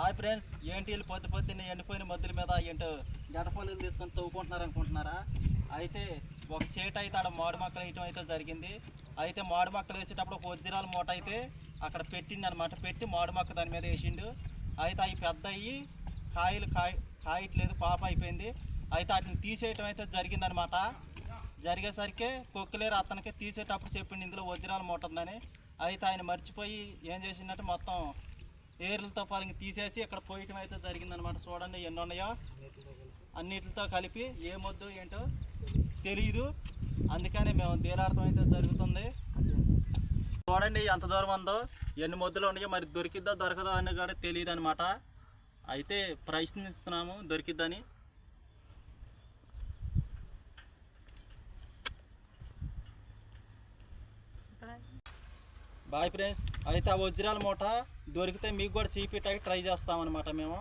Bye friends, ఏంటి వీళ్ళు పొద్దున్నే ఎండిపోయిన మధ్యల మీద ఏంటో గడపల్లులు తీసుకొని తవ్వుకుంటున్నారు అనుకుంటున్నారా? అయితే ఒక చేటు అయితే ఆడ మామిడి మొక్కలు వేయటం అయితే జరిగింది. అయితే మామిడి మొక్కలు వేసేటప్పుడు ఒక వజ్రాల మూట అయితే అక్కడ పెట్టింది అనమాట. పెట్టి మామిడి మొక్క దాని మీద వేసిండు. అయితే అవి పెద్ద అయ్యి కాయట్లేదు, పాప అయిపోయింది. అయితే వాటిని తీసేయటం అయితే జరిగిందనమాట. జరిగేసరికి కొక్కులేరు అతనికి తీసేటప్పుడు చెప్పింది ఇందులో వజ్రాల మూట ఉందని. అయితే ఆయన మర్చిపోయి ఏం చేసిందంటే మొత్తం ఏర్లతో పాలు తీసేసి ఇక్కడ పోయటం అయితే జరిగిందనమాట. చూడండి ఎన్ని ఉన్నాయో, అన్నిటితో కలిపి ఏ మొద్దు ఏంటో తెలియదు. అందుకని మేము దేరాడటం అయితే జరుగుతుంది. చూడండి ఎంత దూరం ఉందో, ఎన్ని మొద్దులు ఉన్నాయో. మరి దొరికిద్దో దొరకదో అని కూడా తెలియదు అనమాట. అయితే ప్రయత్నిస్తున్నాము దొరికిద్దని. బాయ్ ఫ్రెండ్స్, అయితే ఆ వజ్రాల మూట దొరికితే మీకు కూడా చూపెట్టాక ట్రై చేస్తామన్నమాట మేము.